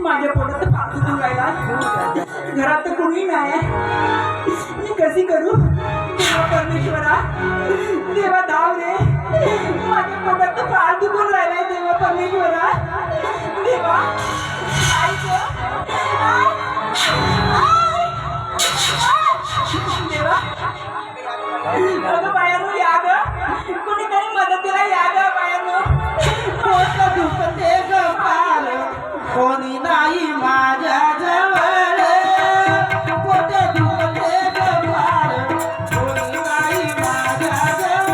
माझ्या पोटात पाणी तुरायला घरात तर कोणी नाही. मी कशी करू देवा परमेश्वरा, देवा धाव रे. माझ्या पोटात पाळ दुखून राहिलाय देवा परमेश्वरा. देवा देवा अगं बायानो या ग, कोणीतरी मदतीला या ग बायानो. पोट दुखते ग पाळ, कोणी नाही माझ्या जवळ. पोट दुखते ग पाळ, कोणी नाही माझ्या जवळ.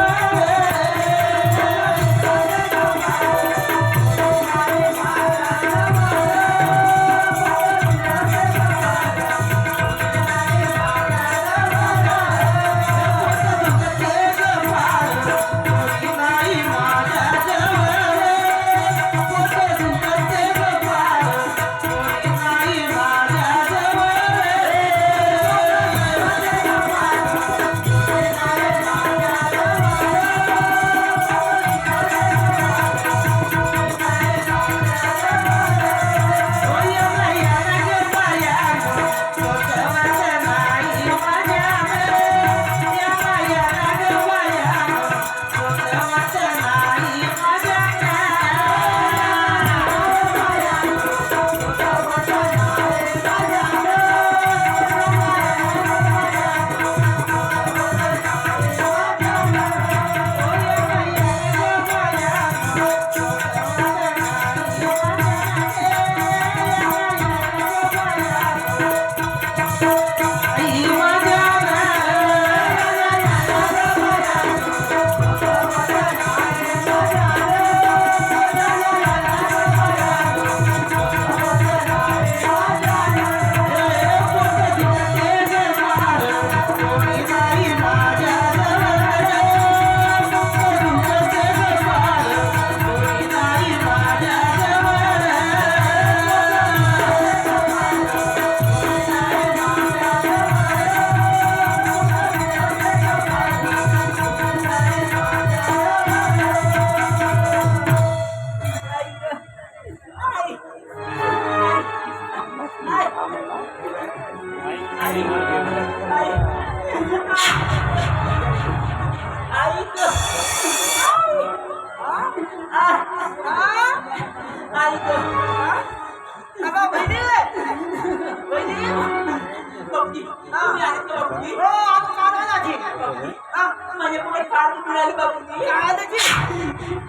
माझ्या पुढे फार मिळाली बाबूजी.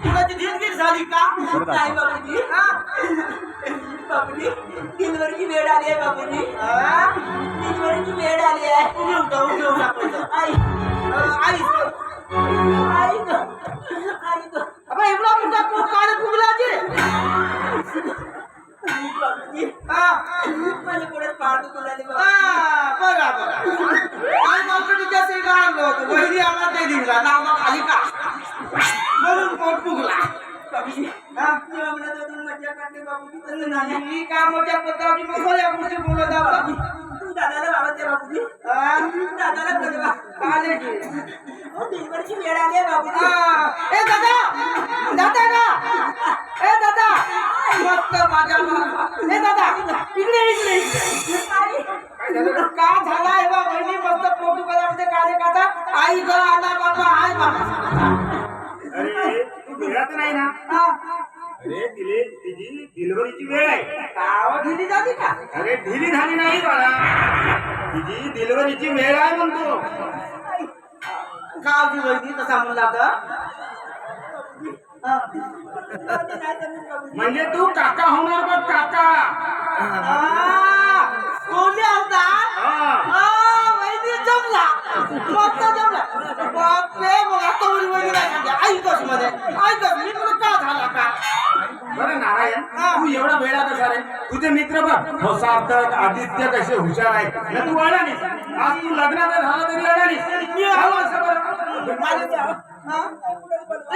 तुझी दिलगीर झाली का? नाही बाबूजी. बाबूजी डिलिव्हरीची वेळ आली आहे बाबूजी. डिलिव्हरीची वेळ आली आहे. आई आई आई ग, आई ग. अबे एवढा मोठा पोट काढत फुगलाची. बाबूजी माझ्या पुढे फार मिळाली बाबूजी. बघा बघा काय मालकडीच्या सेगा आणलं होतं. वहिनी आला ते दिला नाव खाली का म्हणून पोट फुगला. बाबूजी जेव्हा म्हणत होतो मजा करते बाबूजी तसं नाही. ही का मोठ्या पत्राची मग खोल्या पुढचे बोलत आहोत. तू दादाला लावत आहे बाबूजी. दादाला कळवा आले की डिलिव्हरीची वेळ आली आहे बाबूजी. ए दादा दादा का ए दादा मस्त माझ्या ए दादा इकडे इकडे का झाला आहे बा बहिणी मस्त पोर्तुगालमध्ये काले काढा. आई ग आला बाबा आय बाबा. अरे तू भेटत नाही ना. अरे तिची डिलिव्हरीची वेळ आहे. गाव ढिली झाली का? अरे ढिली झाली नाही बाळा, तिची डिलिव्हरीची वेळ आहे म्हणतो. गावची बहिणी तसा म्हणला तर म्हणजे तू काका होणार बघ काका. कोणी होता? वहिनी जमला मस्त जमला. बापरे मग आता उडी वहिनी नाही ऐकच मध्ये ऐकच मी तुला का झाला का? बरं नारायण, तू एवढा वेळा कसा रे? तुझे मित्र बघ सार्थक आदित्य कसे हुशार आहे ना. तू अडाणीस, आज तू लग्नात झाला तरी अडाणीस. मी आलो असं बरं.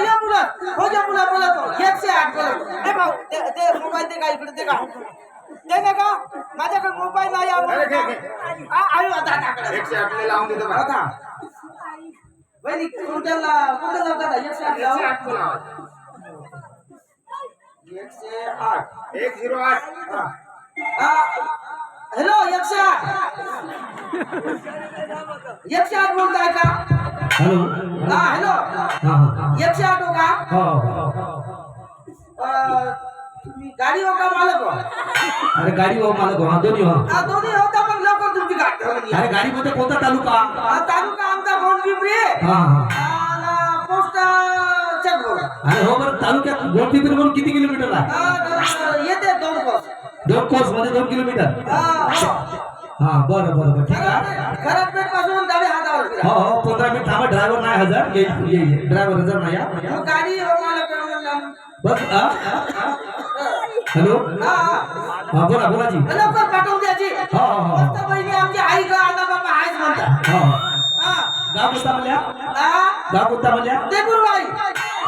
या मुलं हो जा मुला बोलतो 108 बोलतो. ए भाऊ ते मोबाईल दे का इकडे दे का दे ना का माझ्याकडे मोबाईल नाही आलो आता 108 लावून देतो बरं. आता वहिनी कुठला कुठला लावता 108 लावा. 108 बोलावा. 108 108 हॅलो 108 108 बोलताय का हॅलो हा हॅलो हा हा 108 हो का हो तुम्ही गाडी हो का मालक हो अरे गाडी हो मला हो दोन्ही हो हा दोन्ही होता पण लवकर तुमची गाडी धरून या. अरे गाडी मध्ये कोणता तालुका तालुका आमचा गोंडपिंपरी हा हा आणि पोस्ट चंद्रपूर अरे हो बरं तालुक्यात गोंडपिंपरी म्हणून किती किलोमीटर आहे येते 2 कोस 2 कोस मध्ये 2 किलोमीटर हा बरं बरं बरं ठीक आहे घरात पेठ पासून डावे हातावर फिरा. हो हो 15 मिनिट थांबा ड्रायव्हर नाही हजार ये ड्रायव्हर हजार नाही या मग गाडी हो मालक म्हणलं. बस हॅलो हा हा बोला बोला जी लवकर पाठवून द्यायची हो हो हो मस्त बहिणी आमची आई ग आला बाबा आहेच म्हणतात हो हा गाव कोणता म्हणल्या हा गाव कोणता म्हणल्या ते गुरुबाई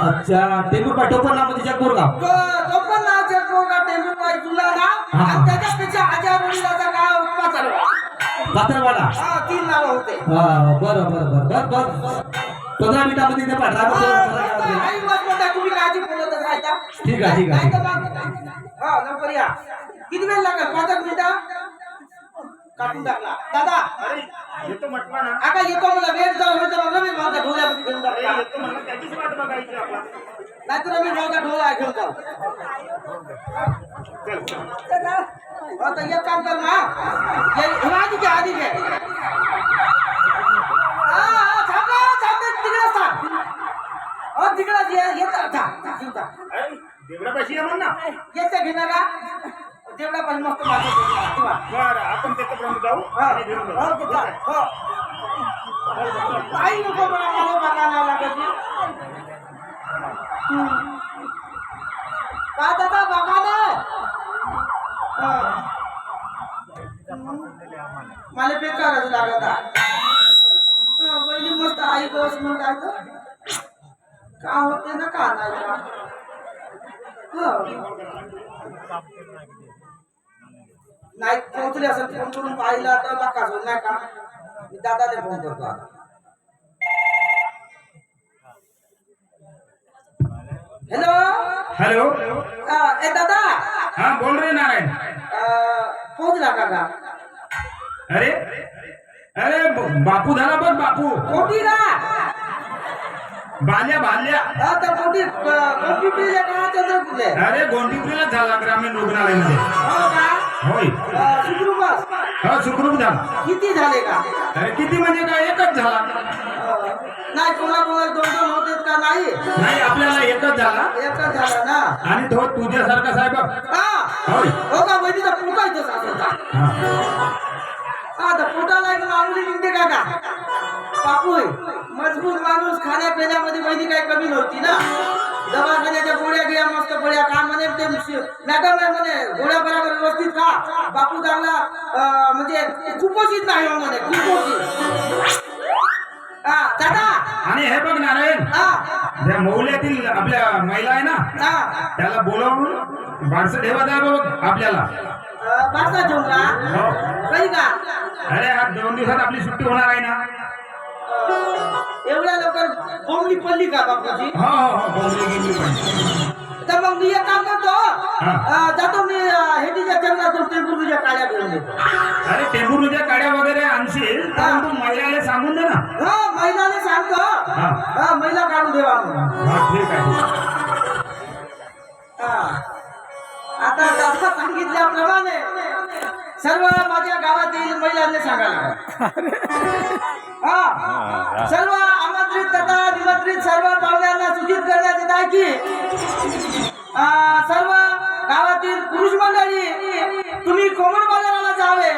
अच्छा टेंबूर पाठोपर नामध्ये जगपूर गाव तो पण नाव चेकबो का टेम्पल तुला नाव हा. आणि त्याच्यापेक्षा हजार वडिलाचं नाव पाचरवा पातळवाडा हा 3 नाव होते हा बरं बरं बरं बस बस 15 मिनिटामध्ये ते पाठवा आई मत म्हणता तुम्ही काळजी बोलतच राहता ठीक आहे, ठीक आहे. नाही तर मग हा लवकर या किती वेळ लागेल 5 मिनिटं काटून टाकला दादा अरे येतो म्हटलं ना आता येतो मला वेळ जाऊ होईल तर रमेश भाऊचा ढोल्यामध्ये घेऊन अरे जाऊ येतो म्हणलं त्याचीच वाट बघायची आपला नाहीतर रमेश भाऊचा ढोला घेऊन जाऊ चल चल आता एक काम कर ना आधी घे तिकडे सांग तिकडे येत अरे देवळापाशी ये म्हण ना येते घेणार का तेवढा पण मस्त बरं आपण त्याच्यापर्यंत जाऊ आणि घेऊन जाऊ. आई नको मला मला बघायला लागत का दादा बघा मला बेकारच लागत पहिली मस्त आई बस म्हणतात का होते ना का नाही पोहोचले असेल फोन करून पाहिला तर नका नाही का मी दादाला फोन करतो आता हॅलो हॅलो ए दादा हा बोल रे नारायण पोहोचला का अरे अरे बापू झाला बघ बापू कोटी ना बाल्या बाल्या आता कोटी पिढीच्या का चंद्रपूरले अरे गोंडीपुरीलाच झाला ग्रामीण रुग्णालयामध्ये हो का होय सुखरूपच हा सुखरूप झाला किती झाले का अरे किती म्हणजे काय एकच झाला नाही कोणा कोणाला 2-2 होते का नाही नाही आपल्याला एकच झाला एकच झाला ना आणि तो तुझ्यासारखा साहेब हा होय हो का वहिनीचा पोटा इथं सासरचा हा. आता पोटाला एक मामुली निघते का बापू मजबूत माणूस खाण्यापिण्यामध्ये वहिनी काही कमी नव्हती ना दवाखान्याच्या गोळ्या घ्या मस्त गोळ्या का म्हणे ते मॅडम म्हणे गोळ्या बरोबर व्यवस्थित खा बापू चांगला म्हणजे कुपोषित नाही हो म्हणे कुपोषित हा दादा आणि हे बघ नारायण हा त्या मौल्यातील आपल्या महिला आहे ना हा त्याला बोलावून बारसं ठेवा द्या बघ आपल्याला बासा घेऊन का हो काही का अरे हा 2 दिवसात आपली सुट्टी होणार आहे ना एवढ्या लवकर बोंबली पडली का बापूजी हो हो हो बोलली गेली पण तर मग मी एक काम करतो जातो मी हेटीच्या जंगलातून टेंबूरच्या काड्या घेऊन येतो अरे टेंभुर्णीच्या काड्या वगैरे आणशील तर तू महिलाला सांगून दे ना हा महिलाने सांगतो हा महिला काढून देवा म्हणून हा ठीक आहे हा आता जसं सांगितल्याप्रमाणे सर्व माझ्या गावातील महिलांनी सांगायला हा सर्व आमंत्रित तथा निमंत्रित सर्व पाहुण्यांना सूचित करण्यात येत आहे की सर्व गावातील पुरुष मंडळी तुम्ही कोमल बाजाराला जावे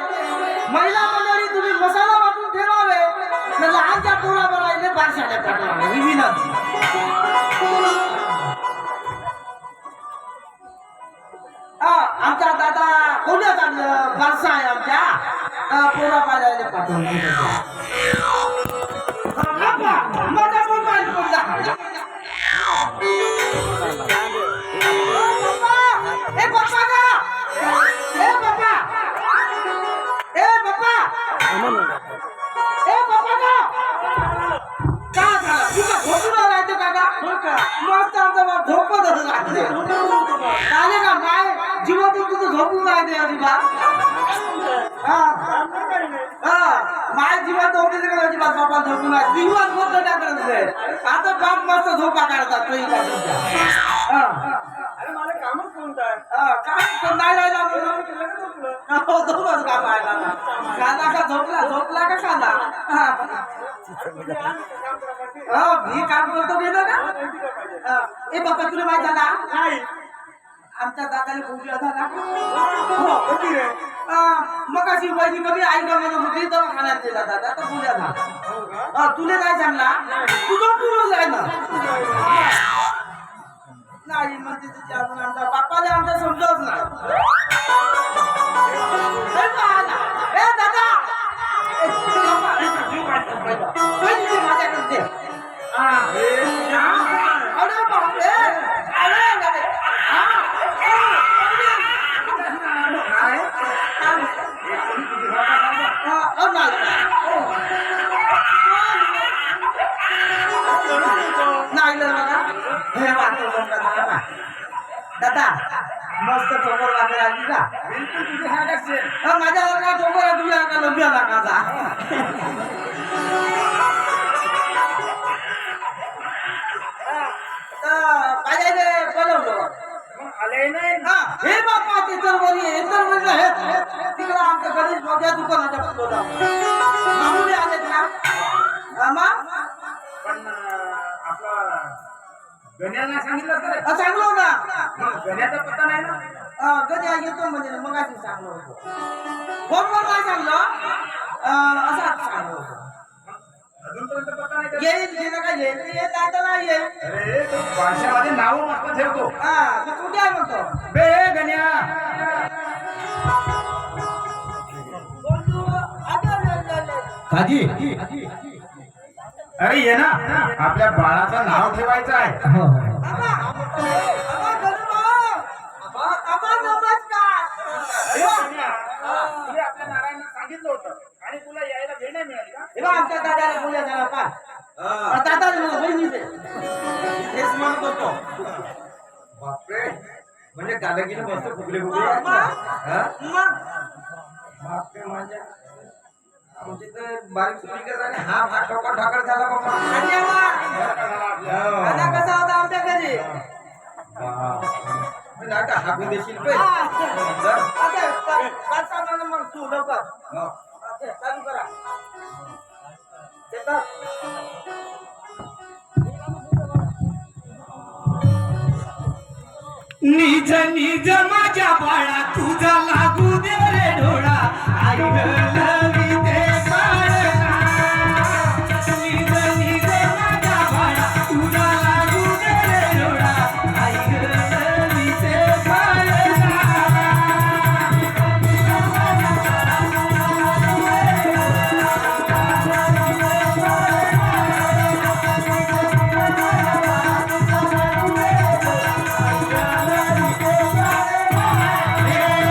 महिला मंडळी तुम्ही मसाला वाटून ठेवावे आणि लहानच्या पोरावर राहिले बारशाला पाठवावे ही विनंती आमचा दादा कोण्यात बारसा आहे आमच्या पोरा पाजायला पाठवून माझा मोबाईल पडला ए बाप्पा का ए बाप्पा ए बाप्पा ए बाप्पा का झालं तुझा झोपून राहते का मस्त आमचा झोपत राहते चालेल का माय जीवन तुझं झोपून नाही ते अजिबात माय जीवन होते का अजिबात बापा झोपून नाही दिवस बोलतो त्या करत आता बाप मस्त झोपा काढतात तो अरे मला कामच कोणतं काय नाही राहिला हो दोनच काम आहे खाना का झोपला का खाना मी काम करतो गेलो ना ए बाप्पा तुला माहित झाला आमच्या दादाला पूजा झाला मग अशी वैदी कमी आई का म्हणत होती दवाखान्यात दिला दादा तर पूजा झाला तुला नाही सांगला तुझं पूर्ण जाय ना नाही म्हणते तिथे अजून आमच्या बाप्पाला आमच्या समजत नाही ए दादा माझ्याकडे अरे बापरे अरे दादा मस्त ठोकर वाजर आली का माझ्या वर्गात ठोकर आहे तुझ्या वर्गात लंबी आला माझा पाहिजे बोलवलं हे बाप्पा ते तर बोली हे तर बोललं हे तिकडं आमच्या गणेश मोठ्या दुकानाच्या पुढं मामुली आलेत ना मग पण आपला गण्याला सांगितलं का रे? सांगलो ना गण्याचा पत्ता नाही ना गण्या येतो म्हणजे मग सांगलो होतो फोनवर काय सांगलं असं सांगलो होतो अजूनपर्यंत पत्ता नाही का? येईल गेलं का येईल येत आहे तर नाही येईल अरे तो भाषेमध्ये नाव मस्त ठेवतो तू कुठे आहे म्हणतो बे गण्या काजी अरे ये ना आपल्या बाळाचं नाव ठेवायचं आहे हो तुला आपल्या नारायणला सांगितलं होतं आणि तुला यायला वेळ नाही मिळाली का आमच्या दादाला पूजा झाला पा दादा हेच म्हणत होतो बापरे म्हणजे दादागिरी मस्त फुगले बापरे माझ्या आमचे तर बारीक स्पीकर झाले हा ठोकर ठाकर झाला बाबा दादा कसा होता आमच्या घरी नाका हाकून देशील पे मग तू लवकर चालू करा निज निज माझ्या बाळा तुझा लागू दे रे डोळा आई ग लविते बाळा निज निज माझ्या बाळा तुझा लागू दे रे डोळा आई ग लविते बाळा हे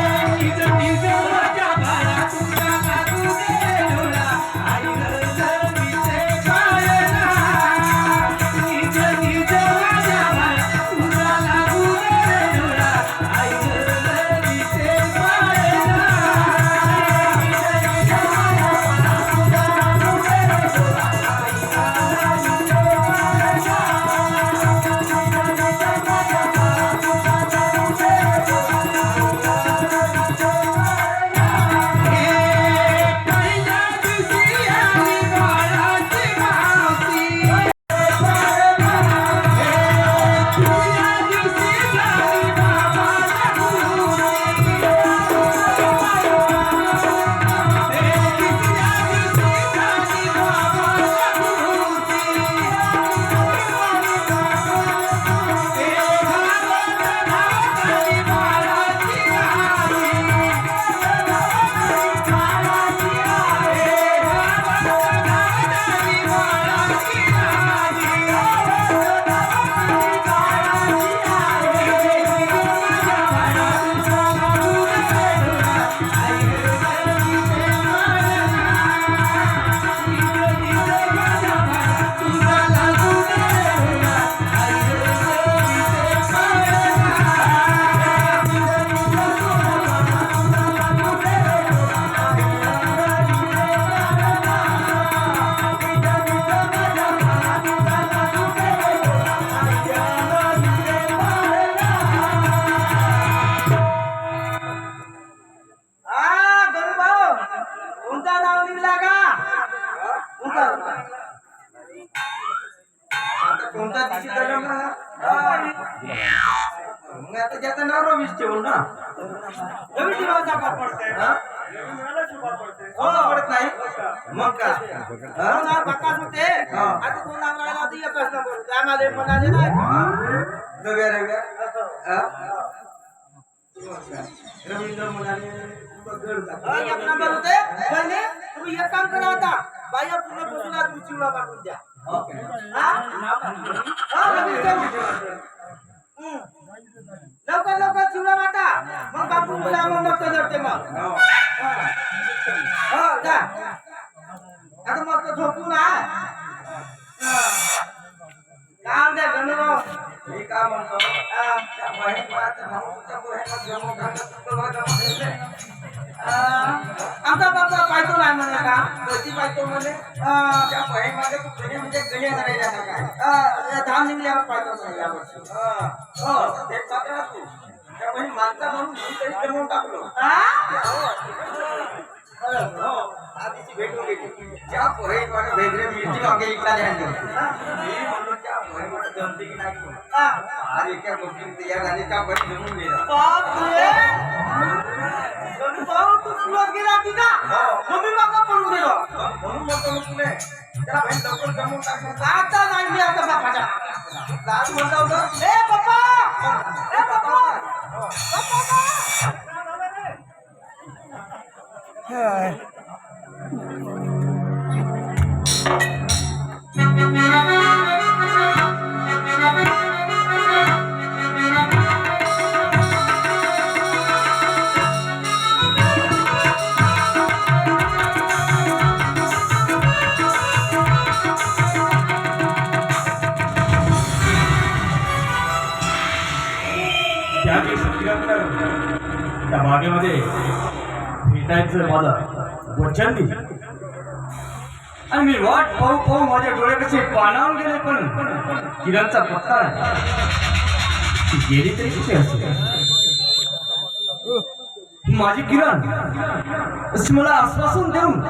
करू ना नवीन दिवाळीचा का पडते हा? हो पडत नाही मग का हो ना, बकास होते हा. आता तो नाव राहिला तर एकच नंबर होते आम्हाला म्हणाले नाही रव्या रव्या हा? रवींद्र म्हणाले गड हा, एक नंबर होते पहिले तुम्ही एक काम करा आता बाया पूर्ण बसून आज मी चिवडा पाठवून द्या हा? हा, रवींद्र. लवकर लवकर चिवडा वाटा मग बापू मला मग मस्त धरते मग हो जा आता मस्त झोपून काम द्या गणू मी काय म्हणतो त्या बहिणीला भाऊच्या बहिणीला जमू घालत तुला जमू देते. आमचा बाबा पाहतो नाही म्हणा का कधी पाहतो म्हणे अं, त्या बहिणीमध्ये तू घरी म्हणजे गण्या करायला का काय धाम निघल्यावर पाहतो नाही यावर्षी हो ते पात्र तू त्या बहिणी माणसा म्हणून मी तरी जमवून टाकलो हो आधीची भेटून गेली त्या बहिणीमध्ये वेगळे मिरची वांगे इकला मी म्हणलो त्या बहिणीमध्ये जमते की नाही म्हणून. आज एका गोष्टी तयार झाली त्या बहिणी जमून गेला तू सुरत गेला तिचा मम्मी बाबा पळून गेलो म्हणून म्हणतो मी तुले त्याला बहीण लवकर जमवून टाकलं आता नाही मी आता बापाच्या आज म्हणता होतं ए बाबा ए बाबा त्या दिवसानंतर त्या बागेमध्ये भेटायचं मला वचन दिलं आणि मी वाट पाहू पाहू माझे डोळे कसे पाणावून गेले पण किरणचा पत्ता नाही. ती गेली तरी कुठे असेल माझी किरण अशी मला आश्वासन देऊन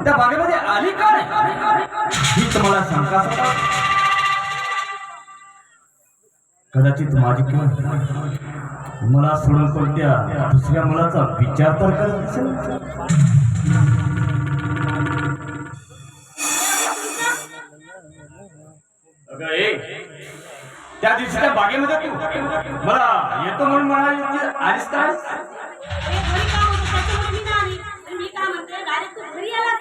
त्या बागेमध्ये आली का नाही हीच मला शंका होता. कदाचित माझी किरण मला सोडून कोणत्या दुसऱ्या मुलाचा विचार तर करत असेल. अगं ए, त्या दिवशी त्या बागेमध्ये तू मला येतो म्हणून म्हणाली होती, आलीस काय? अरे घरी काम होतं त्याच्यामुळे मी नाही आली आणि मी काय म्हणते डायरेक्ट तू घरी आलास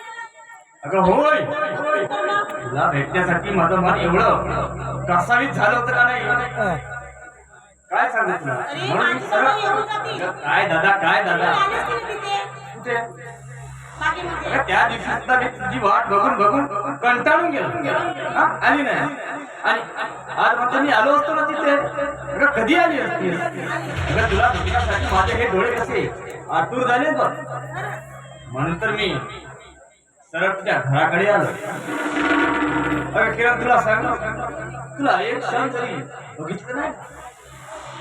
अगं होय, तर मग तुला भेटण्यासाठी माझं मन एवढं कासावीत झालं होतं का नाही काय सांगू तुला अरे म्हणून मी माझी सरळ- जवळ येऊन जातील अगं, काय दादा काय तुम्ही दादा आलेच की नाही तिथे कुठे बागेमध्ये अगं, त्या दिवशी सुद्धा मी तुझी वाट बघून बघून कंटाळून गेलो हा? आली नाही आणि आज म्हणतो मी आलो असतो ना तिथे अगं कधी आली असती अगं तुला बघण्यासाठी माझे हे डोळे कसे आतुर झाले बघ म्हणून तर मी सरळ तुझ्या घराकडे आलो. अगं किरण तुला सांग तुला एक क्षण जरी बघितलं नाही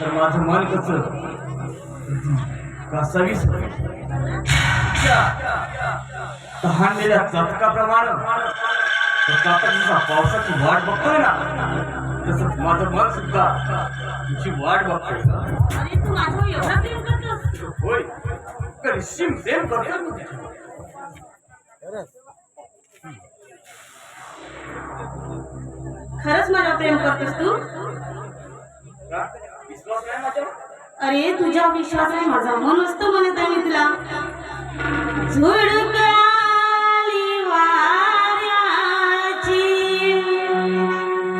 तर माझं मन कसं कासावीस तहानलेल्या चातकाप्रमाणे चातक पावसाची वाट बघतोय ना तसंच माझं मन सुद्धा तुझी वाट बघतोय. अरे तू माझ्यावर एवढा प्रेम करतोस होय करिशीम सेम करतो मी तुझ्यावर. खरंच मला प्रेम करतोस तू का? विश्वास नाही माझ्यावर? अरे तुझ्या विश्वास आहे माझा म्हणूनच तर म्हणत आहे मी तुला झुडूक आली वाऱ्याची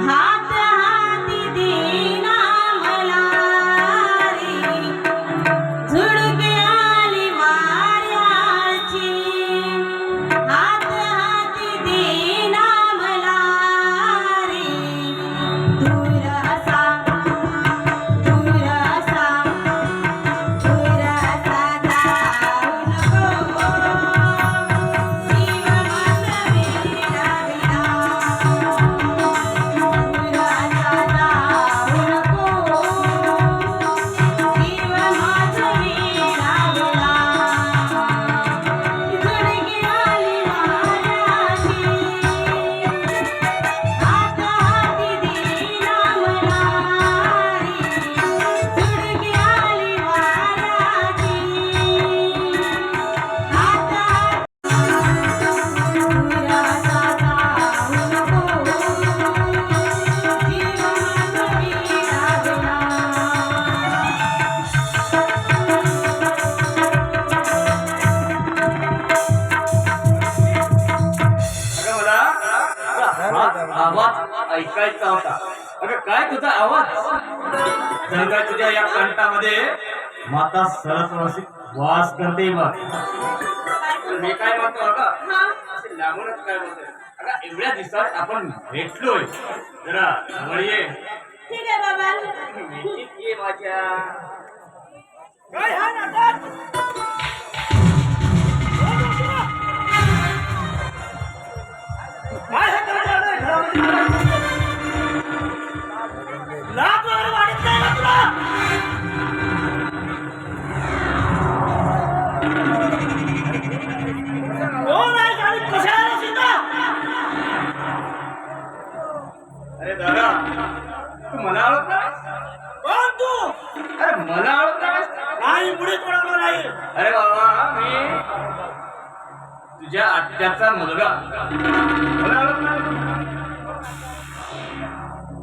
हात हाती देना मला रे झुडूक आली वाऱ्याची हात हाती देना मला रे दूर असा दूर असा दूर असा जाऊ नको आवाज ऐकायचा होता. अगं काय तुझा आवाज, जर काय तुझ्या या कंठामध्ये माता सरस्वती वास करते बघ. तर मी काय म्हणतो अगं, असे लागूनच काय म्हणतोय अगं, एवढ्या दिवसात आपण भेटलोय, जरा जवळ ये. ठीक आहे बाबा. मिरचीत ये माझ्या. अरे दादा, तू मला ओळखलास? कोण तू? अरे मला ओळखलास? नाही, पुढे कोणाला नाही. अरे बाबा, मी तुझ्या आत्याचा मुलगा. मला ओळखलास?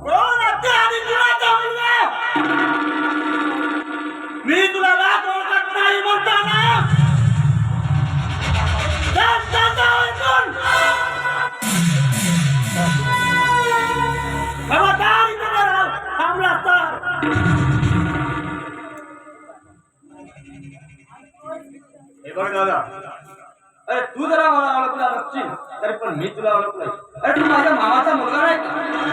कोण आत्या आणि तुला मुलगा? मी तुला लाख ओळखत नाही म्हणताना खबरदार इथे राहा. थांबला तर हे बघ दादा, अरे तू जरा मला ओळखला नसशील तरी पण मी तुला ओळखलोय. अरे तू माझ्या मामाचा मुलगा नाही का?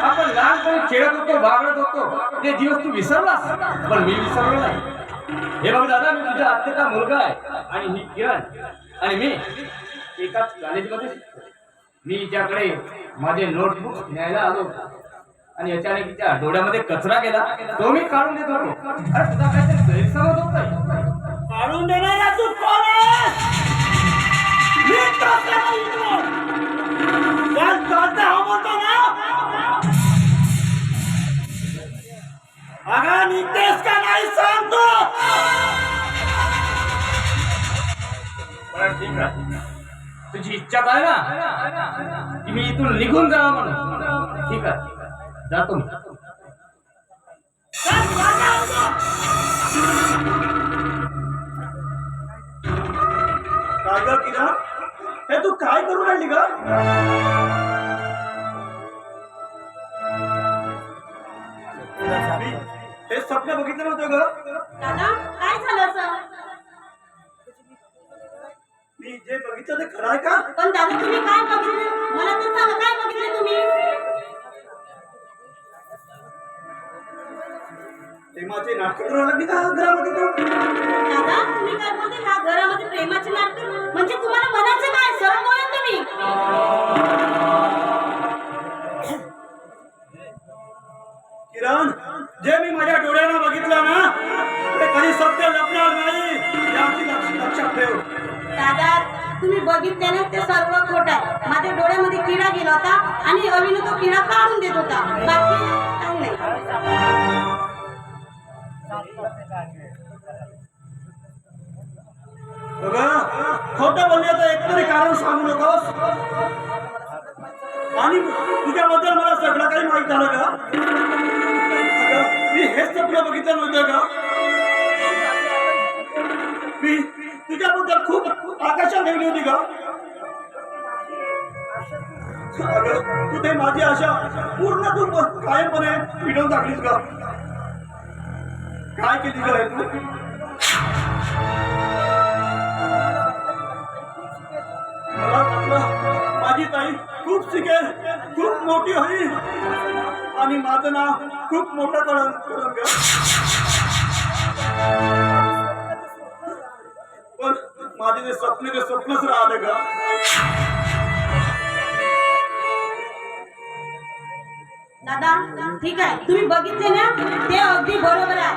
आपण लहानपणी खेळत होतो, बागडत होतो, ते दिवस तू विसरलास, पण मी विसरलो नाही. हे बघ दादा, मी तुझ्या आत्याचा मुलगा आहे आणि ही किरण आणि मी एकाच कॉलेजमध्ये शिकतो. मी हिच्याकडे माझे नोटबुक न्यायला आलो होतो आणि अचानक तिच्या डोळ्यामध्ये कचरा गेला, तो मी काढून देत होतो. अरे तुझा काहीतरी गैरसमज होत आहे. काढून देणारा तू कोण आहेस? मी तात्या बोलतो. त्यात तात्या हो म्हणतो ना? अगं निघतेस का नाही सांगतो. बरं ठीक आहे, तुझी इच्छा काय ना की मी इथून निघून जावं म्हणून. ठीक आहे, जातो मी. काय ग किरण, हे तू काय करू राहिली ग? हे स्वप्न बघितलं नव्हतं ग. दादा काय झालं असं? मी जे बघितलं ते खरं आहे का? पण दादा तुम्ही काय बघितले, मला तर सांगा काय बघितले तुम्ही? प्रेमाचे नाटक करू लागली का घरामध्ये तू? दादा तुम्ही काय बोलते, ह्या घरामध्ये प्रेमाचे नाटक म्हणजे तुम्हाला म्हणायचं काय? सरळ बोला तुम्ही. किरण, जे मी माझ्या डोळ्यानं बघितलं ना ते कधी सत्य लपणार नाही, याची लक्षात ठेव. दादा तुम्ही बघितल्याने ते सर्व खोट आहे. माझ्या डोळ्यामध्ये किडा गेला होता आणि अविन तो किडा काढून देत होता, बाकी काही नाही. खोटं बोलण्याचं एकतरी कारण सांगू नकोस. आणि तुझ्याबद्दल मला सगळं काही माहित झालं का? मी हेच स्वप्न बघितलं नव्हतं का? मी तुझ्याबद्दल खूप आकाशा ठेवली होती का? तू ते माझी आशा पूर्ण तू कायमपणे मिटवून टाकलीस का? काय केली का हे तू? मला वाटलं माझी ताई खूप शिकेल, खूप मोठी होईल आणि माझं नाव खूप मोठं करून ग. पण माझे ते स्वप्नच राहिले का? दादा ठीक आहे, तुम्ही बघितले ना ते अगदी बरोबर आहे.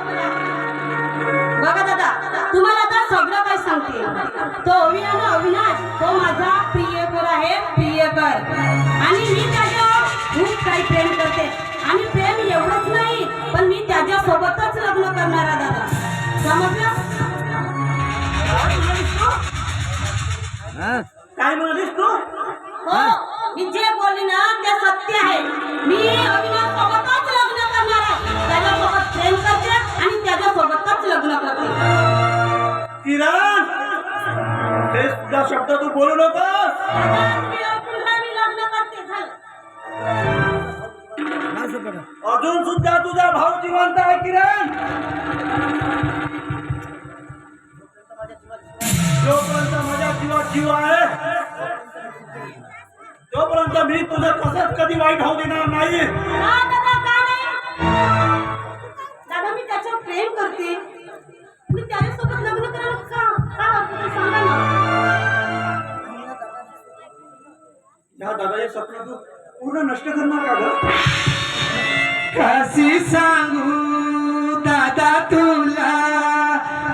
बघा दादा, तुम्हाला आता सगळं काय सांगते. तो अविनाश तो माझा प्रियकर आहे, प्रियकर. आणि मी त्याच्यावर खूप काही प्रेम करते आणि प्रेम एवढंच नाही, पण मी त्याच्यासोबतच लग्न करणार आहे दादा, समजलं? काय म्हणालीस तू? हो, मी जे बोलली ना ते सत्य आहे. मी अविनाश सोबतच लग्न करणार आहे, त्याच्यासोबत प्रेम करते आणि त्याच्यासोबतच लग्न करते. किरण, हे सुद्धा शब्द तू बोलू नकोस. मी लग्न करते, झालं. अजून सुद्धा तुझा भाऊ जिवंत आहे किरण. जोपर्यंत माझ्या जीवात जीव आहे तोपर्यंत मी तुझं तसंच कधी वाईट होऊ देणार नाही. हा दादा, का नाही? दादा, मी त्याच्यावर प्रेम करते. मी त्याच्यासोबत लग्न करायला का हरकत आहे सांगा ना. या दादा, हे स्वप्न तू पूर्ण नष्ट करणार का ग? कशी सांगू दादा तुला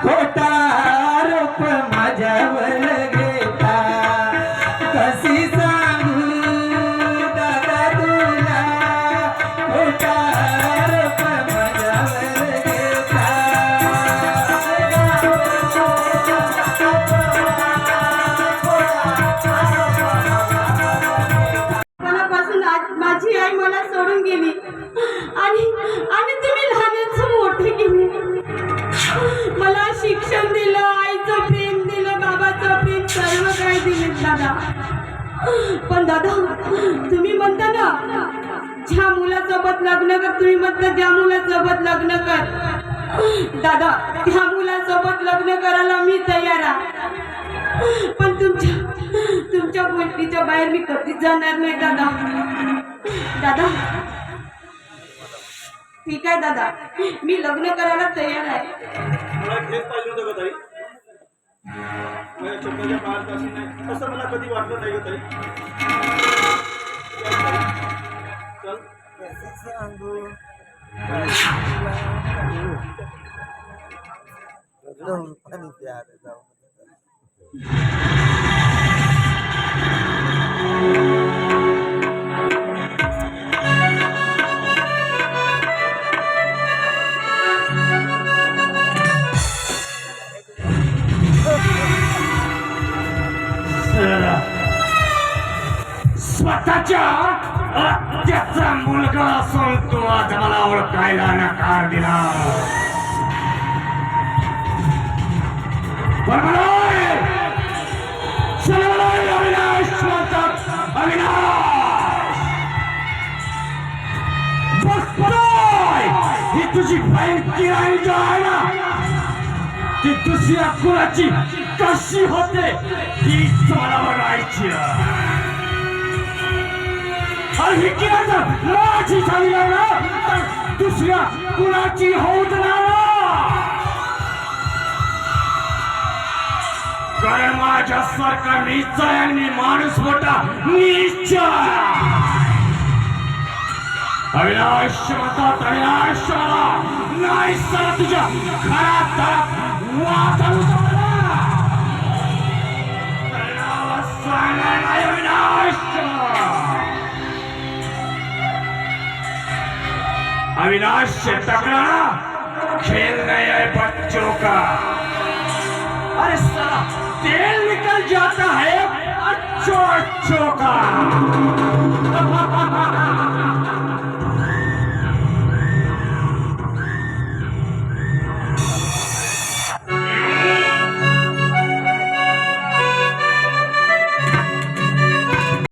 खोटा आरोप माझ्यावर घेता. कशी सांगू दादा तुला खोटा आरोप माझ्यावर घेता. मनापासून माझी आई मला सोडून गेली आणि तुम्ही लहानाचं मोठे केली. मला शिक्षण दिलं, आईचं प्रेम दिलं, बाबाचं प्रेम, सर्व काही दिले दादा. पण दादा, तुम्ही म्हणता ना ज्या मुलासोबत लग्न कर, तुम्ही म्हणता ज्या मुलासोबत लग्न कर. दादा, त्या मुलासोबत लग्न करायला मी तयार आहे. पण तुमच्या गोष्टीच्या बाहेर मी कधीच जाणार नाही दादा. दादा, ठीक आहे दादा, मी लग्न करायला तयार आहे. मला हेच पाहिजे होतं ग ताई. माझ्या शब्दाच्या बाहेर जाशील नाही असं मला कधी वाटलं नाही ग ताई. चल. स्वतःच्या आत्याचा मुलगा असून तू आज मला ओळखायला नकार दिला. अविनाश म्हणतात, अविनाश ही तुझी बहीण किराणी जो आहे ना ती दुसऱ्या कुणाची कशी होते तीच मला बघायची. आणि किरण माझी झाली ना तर दुसऱ्या कुणाची होत नाही. कारण माझ्या सरकार निश्चय आणि माणूस मोठा निश्चय. अविनाश म्हणतात, अविनाश नाही सर तुझ्या घरात नाही अविनाश. अविनाश से टकराना खेल नहीं है बच्चों का. अरे साला तेल निकल जाता है अच्छों अच्छों का.